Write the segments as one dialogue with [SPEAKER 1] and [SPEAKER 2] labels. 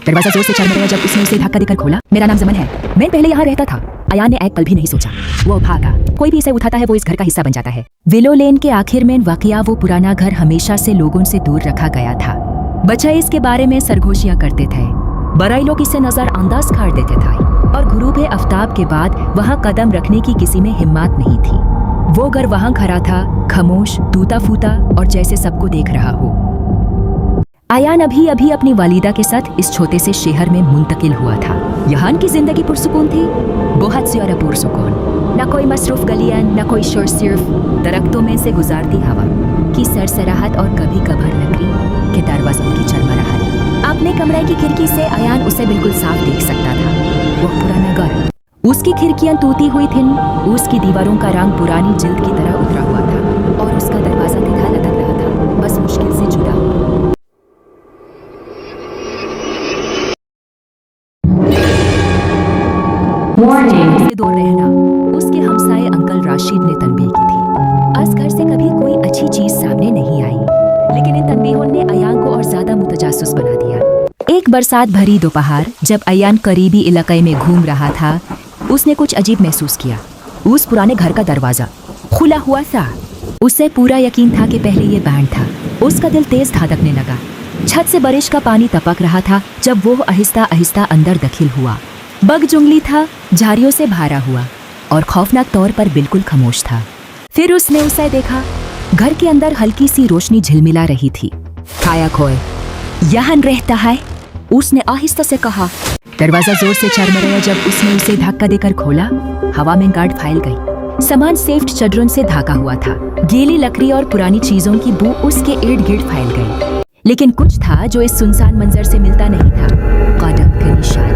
[SPEAKER 1] दरवाजा जोर से चरमराया जब उसने उसे धक्का देकर खोला। मेरा नाम जमन है, मैं पहले यहाँ रहता था। अयान ने एक पल भी नहीं सोचा, वो भागा। कोई भी इसे उठाता है वो इस घर का हिस्सा बन जाता है। विलो लेन के आखिर में वाकया वो पुराना घर हमेशा से लोगों से दूर रखा गया था। बच्चे इसके बारे में सरगोशियां करते थे, बड़े लोग इसे नजरअंदाज कर देते थे और गुरूब आफ्ताब के बाद वहाँ कदम रखने की किसी में हिम्मत नहीं थी। वो घर वहाँ खड़ा था, खामोश, टूटा फूटा और जैसे सबको देख रहा हो। अयान अभी अभी अपनी वालिदा के साथ इस छोटे से शहर में मुंतकिल हुआ था। यहाँ की जिंदगी पुरसुकून थी, बहुत सी और पुरसुकून। न कोई मसरूफ गलियां, न कोई शोर, सिर्फ दरख्तों में से गुजारती हवा की सरसराहट और कभी कभार लकड़ी के दरवाजों की चरमराहट। अपने कमरे की खिड़की से अयान उसे बिल्कुल साफ देख सकता था। वो पुराना घर, उसकी खिड़कियां टूटी हुई थीं, उसकी दीवारों का रंग पुरानी जिल्द की तरह उतरा हुआ था और उसका दरवाजा सीधा लटक रहा था, बस मुश्किल से जुड़ा। से दूर रहना उसके हमसाए अंकल राशिद ने तनबीह की थी। आज घर से कभी कोई अच्छी चीज सामने नहीं आई, लेकिन इन तनबीहों ने अयान को और ज्यादा मुतजास्सिस बना दिया। एक बरसात भरी दोपहर जब अयान करीबी इलाके में घूम रहा था, उसने कुछ अजीब महसूस किया। उस पुराने घर का दरवाजा खुला हुआ था। उसे पूरा यकीन था कि पहले ये बैंड था। उसका दिल तेज धड़कने लगा। छत से बारिश का पानी टपक रहा था जब वो आहिस्ता आहिस्ता अंदर दाखिल हुआ। बग जुंगली था, झाड़ियों से भरा हुआ और खौफनाक तौर पर बिल्कुल खामोश था। फिर उसने उसे देखा। घर के अंदर हल्की सी रोशनी झिलमिला रही थी। खाया खोए यहाँ रहता है, उसने आहिस्ता से कहा। दरवाजा जोर से चरमराया जब उसने उसे धक्का देकर खोला। हवा में गार्ड फैल गई। सामान सेफ्ट चदरों से ढका हुआ था। गीली लकड़ी और पुरानी चीजों की बू उसके इर्द गिर्द फैल गई। लेकिन कुछ था जो इस सुनसान मंजर से मिलता नहीं था। कदम के निशान,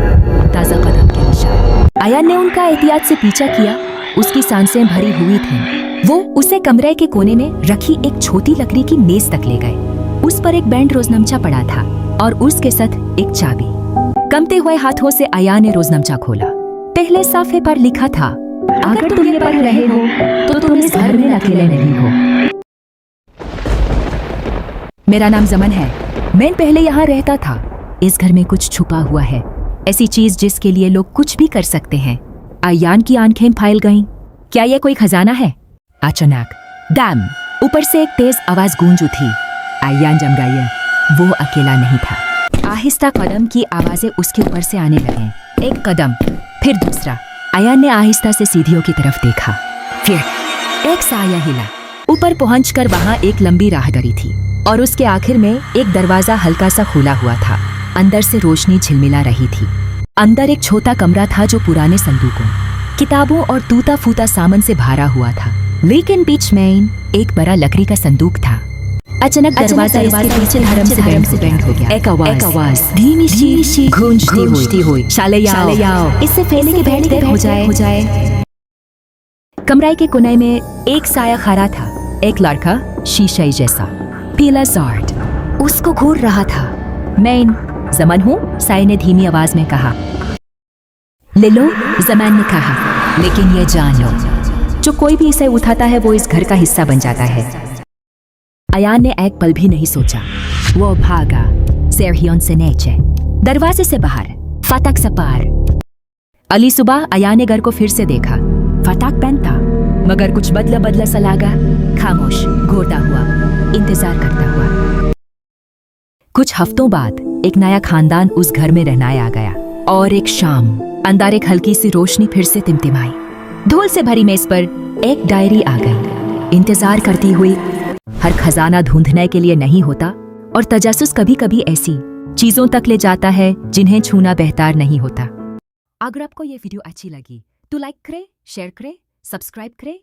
[SPEAKER 1] ताजा कदम के निशान। अयान ने उनका एहतियात से पीछा किया। उसकी सांसें भरी हुई थीं। वो उसे कमरे के कोने में रखी एक छोटी लकड़ी की मेज तक ले गए। उस पर एक बैंड रोजनामचा पड़ा था और उसके साथ एक चाबी। कंपते हुए हाथों से अयान ने रोजनामचा खोला। पहले साफे पर लिखा था, अगर तुम ये पढ़ रहे हो तो तुम इस घर में अकेले नहीं हो। मेरा नाम जमन है, मैं पहले यहाँ रहता था। इस घर में कुछ छुपा हुआ है, ऐसी चीज जिसके लिए लोग कुछ भी कर सकते हैं। अयान की आंखें फैल गईं। क्या यह कोई खजाना है? अचानक डैम, ऊपर से एक तेज आवाज गूंज उठी। अयान जम गया। वो अकेला नहीं था। आहिस्ता कदम की आवाजें उसके ऊपर से आने लगे। एक कदम, फिर दूसरा। अयान ने आहिस्ता से सीढ़ियों की तरफ देखा। फिर एक साया हिला। ऊपर पहुंचकर वहां एक लंबी राहदरी थी और उसके आखिर में एक दरवाजा हल्का सा खुला हुआ था। अंदर से रोशनी झिलमिला रही थी। अंदर एक छोटा कमरा था जो पुराने संदूकों, किताबों और टूटा फूटा सामान से भरा हुआ था। लेकिन बीच में एक बड़ा लकड़ी का संदूक था। अचानक दरवाजा इसके पीछे धर्म से बैंड हो गया। एक आवाज धीमी सी गूंजती हुई, शाले आओ, इससे पहले कि बैठ देर हो जाए। कमरे के कोने में एक साया खड़ा था। एक लड़का शीशे जैसा, पीला जार्ड, उसको घूर रहा था। मैं जमन हूँ, साये ने धीमी आवाज में कहा। ले लो, जमान ने कहा, लेकिन ये जान लो, जो कोई भी इसे उठाता है वो इस घर का हिस्सा बन जाता है। अयान ने एक पल भी नहीं सोचा। वो भागा सेरहियों से नीचे, दरवाजे से बाहर, फाटक से पार। अली सुबह अयान ने घर को फिर से देखा। फाटक बंद था, मगर कुछ बदला सा लगा। खामोश, घोटा हुआ, इंतजार करता हुआ। कुछ हफ्तों बाद एक नया खानदान उस घर में रहने आ गया और एक शाम अंदर एक हल्की सी रोशनी फिर से टिमटिमाई। धूल से भरी मेज पर एक डायरी आ गई। इंतजार करती हुई, हर खजाना ढूंढने के लिए नहीं होता और तजासुस कभी कभी ऐसी चीजों तक ले जाता है जिन्हें छूना बेहतर नहीं होता। अगर आपको ये वीडियो अच्छी लगी तो लाइक करें, शेयर करें, सब्सक्राइब करें